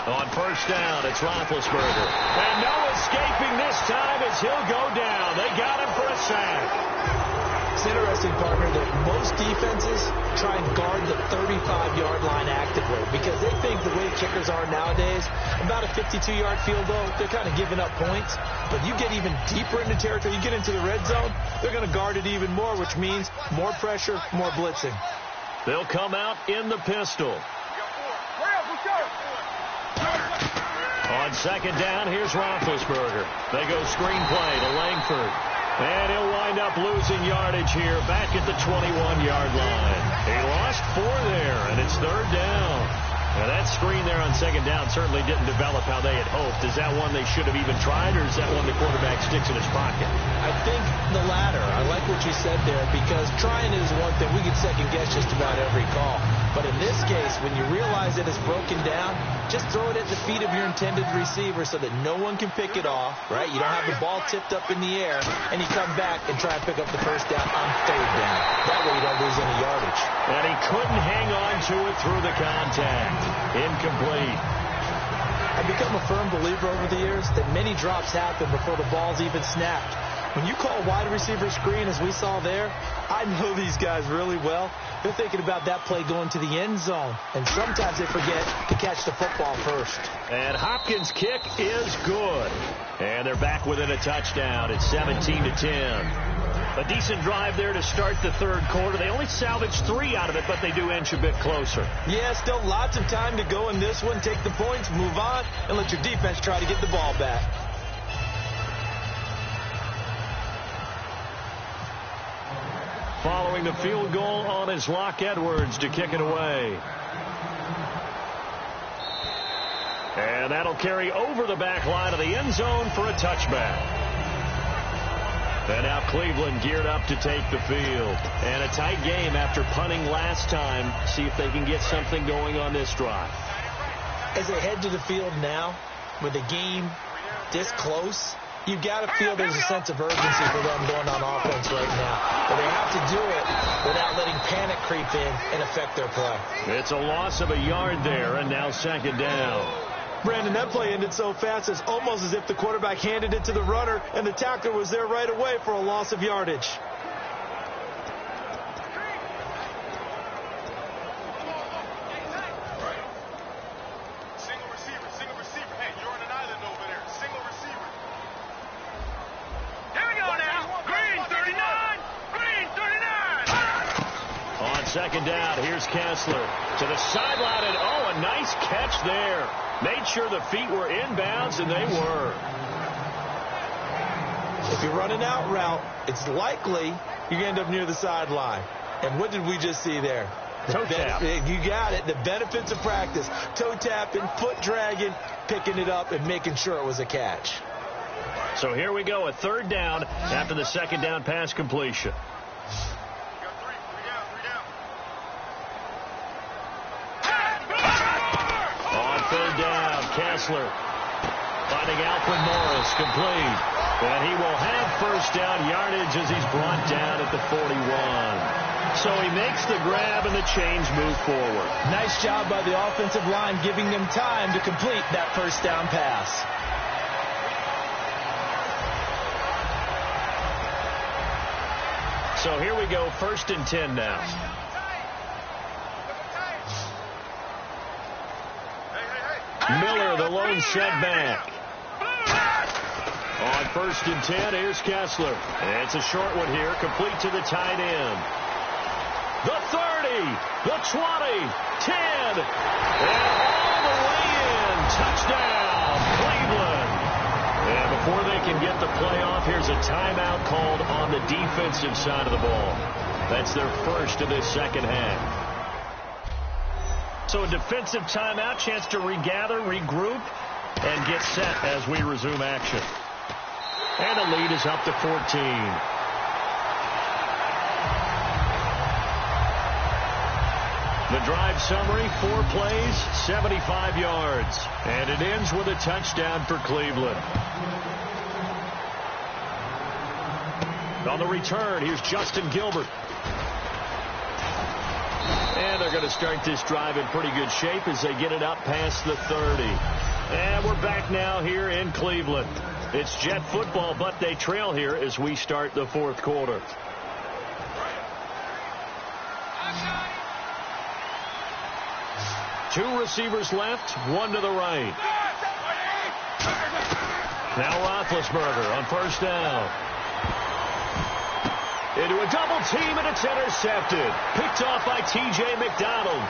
On first down, it's Roethlisberger. And no escaping this time as he'll go down. They got him for a sack.
It's interesting, partner, that most defenses try and guard the 35-yard line actively because they think the way kickers are nowadays, about a 52-yard field goal, they're kind of giving up points. But you get even deeper into territory, you get into the red zone, they're going to guard it even more, which means more pressure, more blitzing.
They'll come out in the pistol. On second down, here's Roethlisberger. They go screenplay to Langford. And he'll wind up losing yardage here back at the 21-yard line. He lost 4 there, and it's third down. Now, that screen there on second down certainly didn't develop how they had hoped. Is that one they should have even tried, or is that one the quarterback sticks in his pocket?
I think the latter. I like what you said there, because trying is one thing. We can second-guess just about every call. But in this case, when you realize that it's broken down, just throw it at the feet of your intended receiver so that no one can pick it off, right? You don't have the ball tipped up in the air, and you come back and try and pick up the first down on third down. That way you don't lose any yardage.
And he couldn't hang on to it through the contact. Incomplete.
I've become a firm believer over the years that many drops happen before the ball's even snapped. When you call wide receiver screen, as we saw there, I know these guys really well. They're thinking about that play going to the end zone, and sometimes they forget to catch the football first.
And Hopkins' kick is good. And they're back within a touchdown. It's 17-10. A decent drive there to start the third quarter. They only salvaged 3 out of it, but they do inch a bit closer.
Yeah, still lots of time to go in this one. Take the points, move on, and let your defense try to get the ball back.
Following the field goal on is Locke Edwards to kick it away. And that'll carry over the back line of the end zone for a touchback. And now Cleveland geared up to take the field. And a tight game after punting last time. See if they can get something going on this drive.
As they head to the field now, with the game this close, you've got to feel there's a sense of urgency for them going on offense right now. But they have to do it without letting panic creep in and affect their play.
It's a loss of a yard there, and now second down.
Brandon, that play ended so fast, it's almost as if the quarterback handed it to the runner, and the tackler was there right away for a loss of yardage.
Second down, here's Kessler to the sideline, and a nice catch there. Made sure the feet were inbounds, and they were.
If you run an out route, it's likely you end up near the sideline. And what did we just see there?
Toe tap.
You got it. The benefits of practice. Toe tapping, foot dragging, picking it up, and making sure it was a catch.
So here we go, a third down after the second down pass completion. Third down, Kessler finding Alfred Morris, complete. And he will have first down yardage as he's brought down at the 41. So he makes the grab and the chains move forward.
Nice job by the offensive line giving them time to complete that first down pass.
So here we go, 1st and 10 now. Miller, the lone setback. On 1st and 10, here's Kessler. And it's a short one here, complete to the tight end. The 30, the 20, 10, and all the way in. Touchdown, Cleveland. And before they can get the play off, here's a timeout called on the defensive side of the ball. That's their first of this second half. So a defensive timeout, chance to regather, regroup, and get set as we resume action. And the lead is up to 14. The drive summary, 4 plays, 75 yards. And it ends with a touchdown for Cleveland. On the return, here's Justin Gilbert. And they're going to start this drive in pretty good shape as they get it up past the 30. And we're back now here in Cleveland. It's Jet football, but they trail here as we start the fourth quarter. Two receivers left, one to the right. Now Roethlisberger on first down. Into a double team, and it's intercepted. Picked off by T.J. McDonald.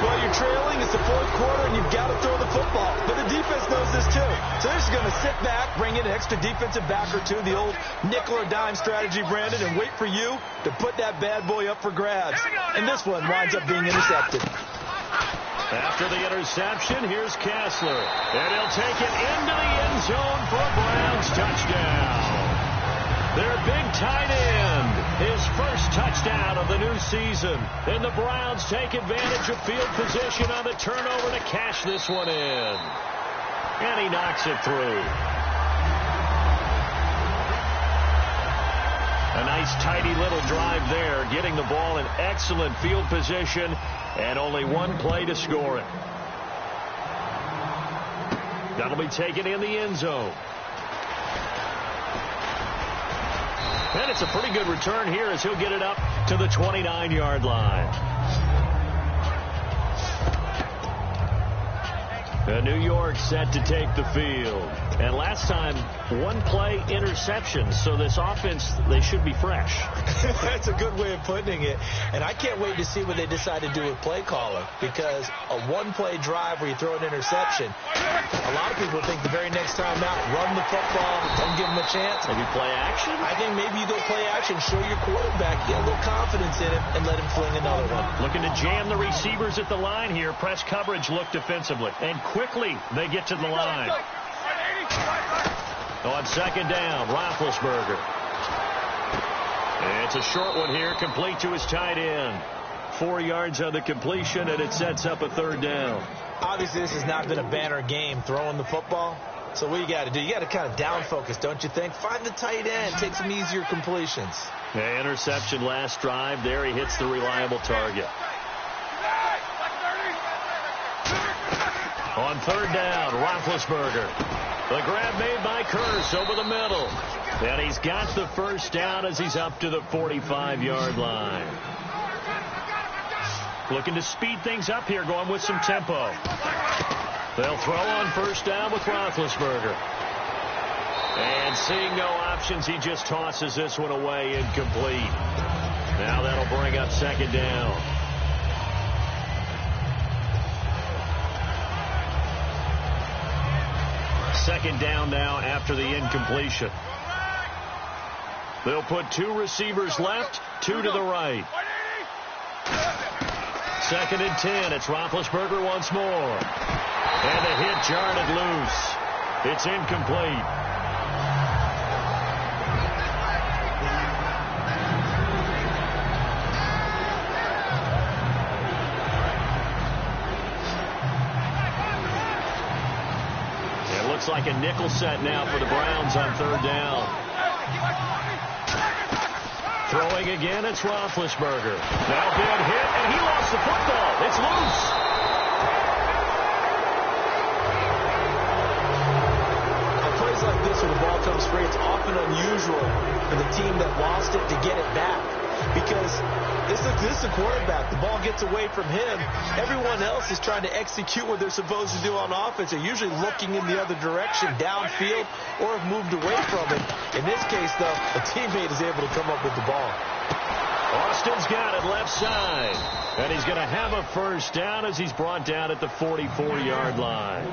Well, you're trailing. It's the fourth quarter, and you've got to throw the football. But the defense knows this, too. So they're just going to sit back, bring in an extra defensive back or two, the old nickel or dime strategy, Brandon, and wait for you to put that bad boy up for grabs. And this one winds up being intercepted.
After the interception, here's Kessler. And he'll take it into the end zone for a Browns touchdown. Their big tight end, his first touchdown of the new season. And the Browns take advantage of field position on the turnover to cash this one in. And he knocks it through. A nice tidy little drive there, getting the ball in excellent field position, and only one play to score it. That'll be taken in the end zone. And it's a pretty good return here as he'll get it up to the 29-yard line. New York set to take the field. And last time, one play interception. So this offense, they should be fresh.
That's a good way of putting it. And I can't wait to see what they decide to do with play caller. Because a one-play drive where you throw an interception, a lot of people think the very next time out, run the football, don't give them a chance.
Maybe play action?
I think maybe you go play action, show your quarterback, get a little confidence in him, and let him fling another one.
Looking to jam the receivers at the line here. Press coverage look defensively. And quickly they get to the line. On second down, Roethlisberger. It's a short one here, complete to his tight end. 4 yards on the completion, and it sets up a third down.
Obviously, this has not been a banner game throwing the football. So what you got to do, you got to kind of down focus, don't you think? Find the tight end, take some easier completions.
Yeah, interception last drive. There he hits the reliable target. On third down, Roethlisberger. The grab made by Kearse over the middle. And he's got the first down as he's up to the 45-yard line. Looking to speed things up here, going with some tempo. They'll throw on first down with Roethlisberger. And seeing no options, he just tosses this one away incomplete. Now that'll bring up second down. Second down now after the incompletion. They'll put 2 receivers left, 2 to the right. Second and 10. It's Roethlisberger once more. And the hit jarred it loose. It's incomplete. Looks like a nickel set now for the Browns on third down. Throwing again, it's Roethlisberger. Now big hit, and he lost the football. It's loose.
At plays like this where the ball comes free, it's often unusual for the team that lost it to get it back. Because this is the quarterback. The ball gets away from him. Everyone else is trying to execute what they're supposed to do on offense. They're usually looking in the other direction, downfield, or have moved away from it. In this case, though, a teammate is able to come up with the ball.
Austin's got it left side. And he's going to have a first down as he's brought down at the 44-yard line.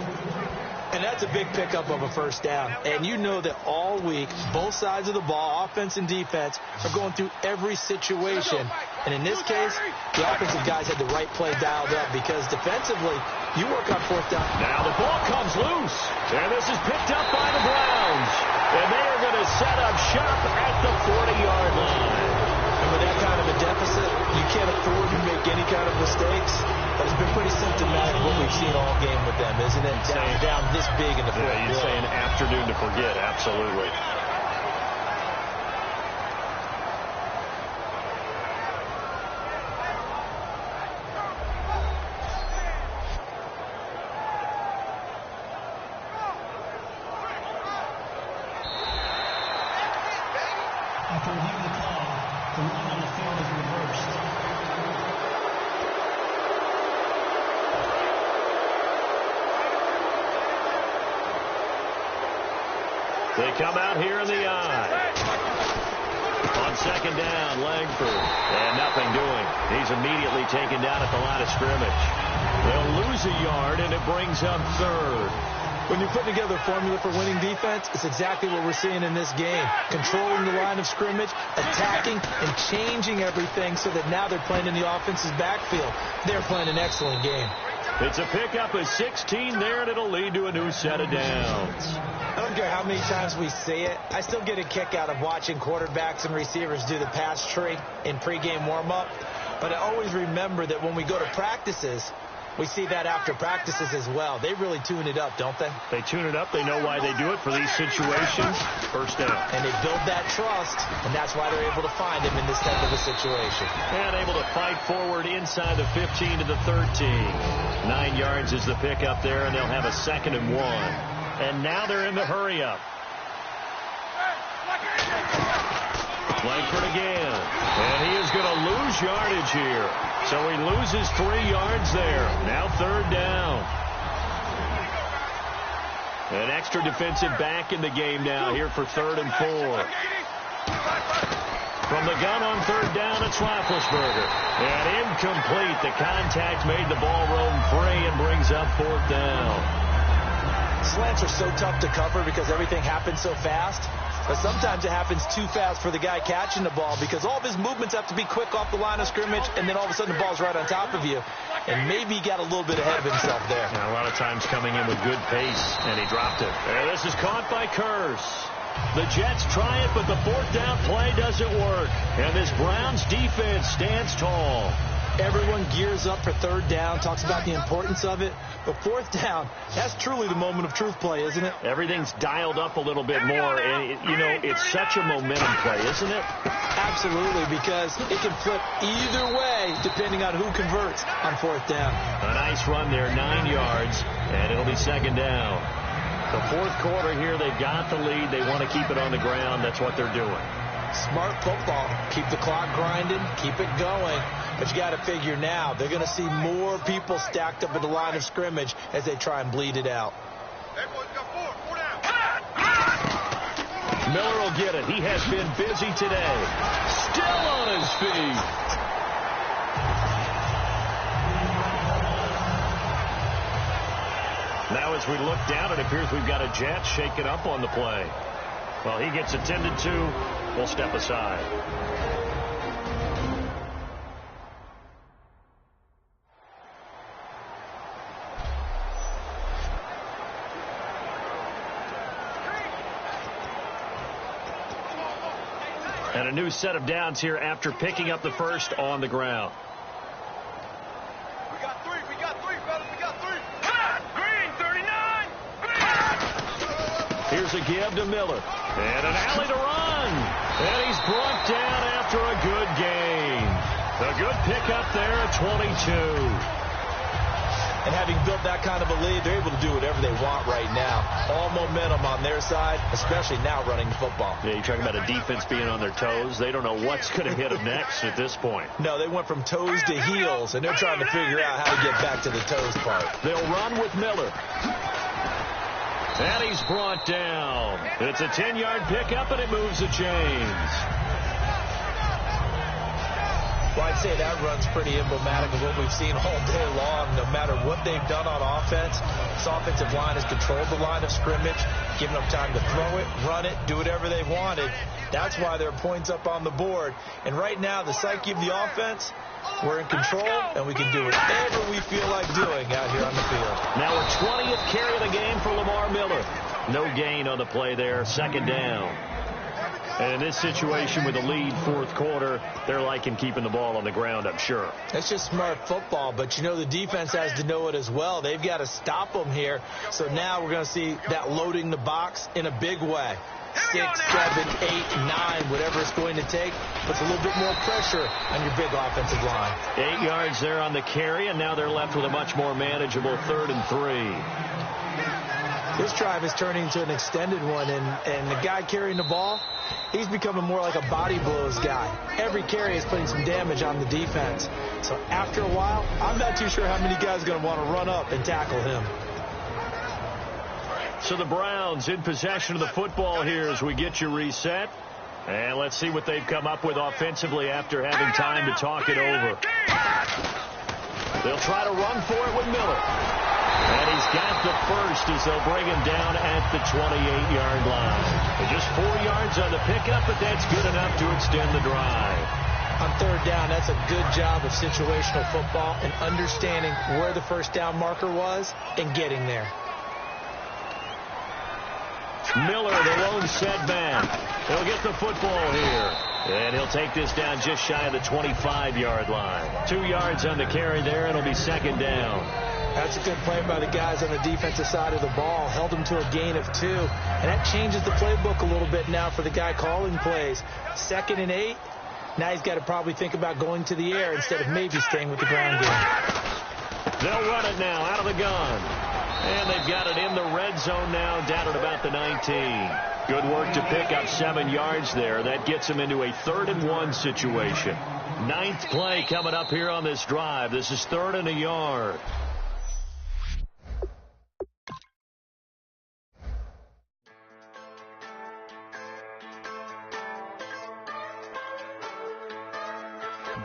And that's a big pickup of a first down. And you know that all week, both sides of the ball, offense and defense, are going through every situation. And in this case, the offensive guys had the right play dialed up because defensively, you work on fourth down.
Now the ball comes loose. And this is picked up by the Browns. And they are going to set up shop at the 40-yard line.
And with that kind of a deficit, you can't afford to make any kind of mistakes. But it's been pretty symptomatic what we've seen all game with them, isn't it? Down this big in the fourth.
Yeah, you'd say an afternoon to forget, absolutely.
After reviewing the call, the run on the field is reversed.
They come out here in the eye. On second down, Langford. And nothing doing. He's immediately taken down at the line of scrimmage. They'll lose a yard, and it brings up third.
When you put together a formula for winning defense, it's exactly what we're seeing in this game. Controlling the line of scrimmage, attacking, and changing everything so that now they're playing in the offense's backfield. They're playing an excellent game.
It's a pickup of 16 there, and it'll lead to a new set of downs.
I don't care how many times we see it. I still get a kick out of watching quarterbacks and receivers do the pass tree in pregame warm-up. But I always remember that when we go to practices, we see that after practices as well. They really tune it up, don't they?
They tune it up. They know why they do it for these situations. First down.
And they build that trust, and that's why they're able to find him in this type of a situation.
And able to fight forward inside the 15 to the 13. 9 yards is the pickup there, and they'll have a 2nd and 1. And now they're in the hurry-up. Langford again. And he is going to lose yardage here. So he loses 3 yards there. Now 3rd down. An extra defensive back in the game now here for 3rd and 4. From the gun on 3rd down, it's Roethlisberger. And incomplete. The contact made the ball roam free and brings up 4th down.
Slants are so tough to cover because everything happens so fast. But sometimes it happens too fast for the guy catching the ball because all of his movements have to be quick off the line of scrimmage, and then all of a sudden the ball's right on top of you. And maybe he got a little bit ahead of himself there.
Now, a lot of times coming in with good pace, and he dropped it. And this is caught by Curse. The Jets try it, but the 4th down play doesn't work. And this Browns defense stands tall.
Everyone gears up for 3rd down, talks about the importance of it. But 4th down, that's truly the moment of truth play, isn't it?
Everything's dialed up a little bit more. And, it's such a momentum play, isn't it?
Absolutely, because it can flip either way depending on who converts on 4th down.
A nice run there, 9 yards, and it'll be 2nd down. The 4th quarter here, they've got the lead. They want to keep it on the ground. That's what they're doing.
Smart football. Keep the clock grinding. Keep it going. But you got to figure now, they're going to see more people stacked up at the line of scrimmage as they try and bleed it out.
Miller will get it. He has been busy today. Still on his feet. Now as we look down, it appears we've got a Jet shaken up on the play. Well, he gets attended to. We'll step aside. And a new set of downs here after picking up the first on the ground.
We got three, fellas, we got 3. Green, 39.
Here's a give to Miller. And an alley to run. And he's brought down after a good gain. A good pickup there at 22.
And having built that kind of a lead, they're able to do whatever they want right now. All momentum on their side, especially now running the football.
Yeah, you're talking about a defense being on their toes. They don't know what's going to hit them next at this point.
No, they went from toes to heels, and they're trying to figure out how to get back to the toes part.
They'll run with Miller. And he's brought down. It's a 10-yard pickup, and it moves the chains.
Well, I'd say that run's pretty emblematic of what we've seen all day long. No matter what they've done on offense, this offensive line has controlled the line of scrimmage, given them time to throw it, run it, do whatever they wanted. That's why there are points up on the board. And right now, the psyche of the offense, we're in control, and we can do whatever we feel like doing out here on the field.
Now a 20th carry of the game for Lamar Miller. No gain on the play there, 2nd down. And in this situation with the lead 4th quarter, they're liking keeping the ball on the ground, I'm sure.
It's just smart football, but the defense has to know it as well. They've got to stop them here. So now we're going to see that loading the box in a big way. 6, 7, 8, 9, whatever it's going to take, puts a little bit more pressure on your big offensive line.
8 yards there on the carry, and now they're left with a much more manageable 3rd and 3.
This drive is turning into an extended one, and the guy carrying the ball, he's becoming more like a body blows guy. Every carry is putting some damage on the defense. So after a while, I'm not too sure how many guys are going to want to run up and tackle him.
So the Browns in possession of the football here as we get you reset. And let's see what they've come up with offensively after having time to talk it over. They'll try to run for it with Miller. And he's got the first as they'll bring him down at the 28-yard line. Just 4 yards on the pickup, but that's good enough to extend the drive.
On third down, that's a good job of situational football and understanding where the first down marker was and getting there.
Miller, the lone setback. He'll get the football here. And he'll take this down just shy of the 25-yard line. 2 yards on the carry there, and it'll be second down.
That's a good play by the guys on the defensive side of the ball. Held them to a gain of 2. And that changes the playbook a little bit now for the guy calling plays. 2nd and 8. Now he's got to probably think about going to the air instead of maybe staying with the ground game.
They'll run it now out of the gun. And they've got it in the red zone now, down at about the 19. Good work to pick up 7 yards there. That gets them into a 3rd and 1 situation. 9th play coming up here on this drive. This is 3rd and a yard.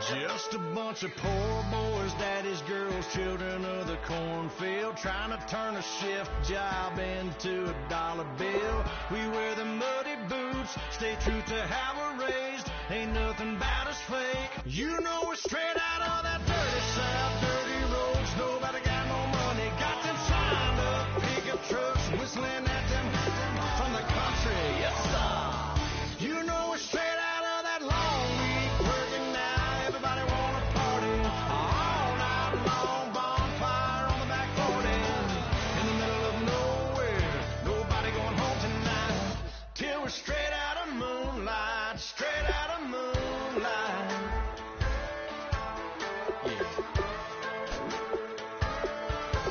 Just a bunch of poor boys, daddies, girls, children of the cornfield, trying to turn a shift job into a dollar bill. We wear the muddy boots, stay true to how we're raised. Ain't nothing about us fake. You know we're straight out of that dirty south, dirty roads. Nobody got no money, got them signed up pickup trucks, whistling at them from the country. Yes, sir. You know we're straight out of that long week working now. Everybody wanna party all night long, bonfire on the back 40, in the middle of nowhere, nobody going home tonight, till we're straight out of moonlight, straight out of moonlight. Yeah.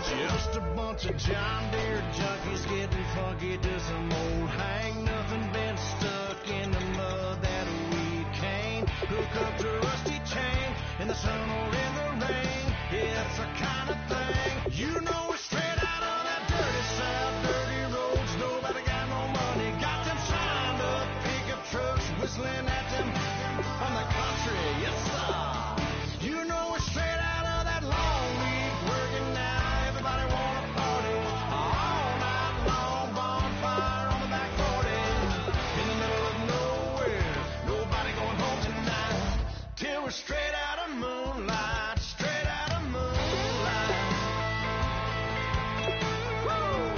Just a bunch of John Deere junkies getting funky to some old hang, nothing been stuck in the mud that we can't hook up to rusty chain in the sun or in the rain. Yeah, it's the kind of thing. You know we're straight out of that dirty south, dirty roads. Nobody got no money, got them signed up pickup trucks, whistling at them from the country. Yes, sir. You know we're straight out of that long week working now. Everybody wanna party all night long, bonfire on the back 40, in the middle of nowhere, nobody going home tonight, till we're straight out of moonlight, straight out of moonlight. Woo!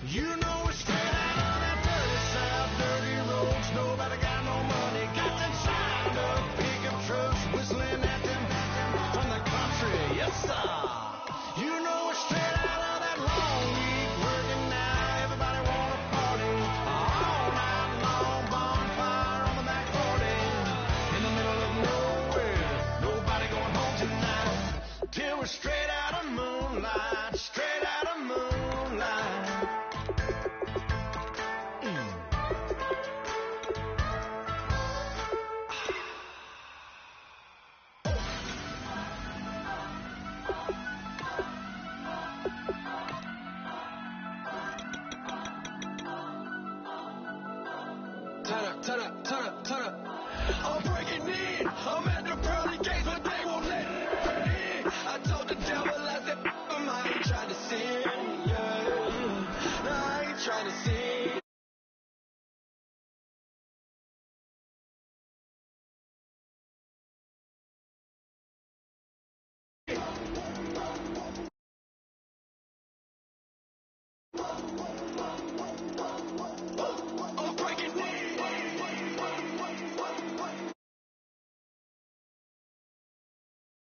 You know we're straight out of that dirty south, dirty roads. Nobody got no money, got them signed up pickup trucks, whistling at them from the country. Yes, sir. You know we're straight out of that long week working now. Everybody wanna party all night long, bonfire on the back 40, in the middle of nowhere, nobody going home tonight, till we're straight out of moonlight, straight out of moonlight.
Turn up. I'm breaking in. I'm at the pearly gates, but they won't let me in. I told the devil, I said, I ain't trying to sin. Yeah. No, I ain't trying to sin.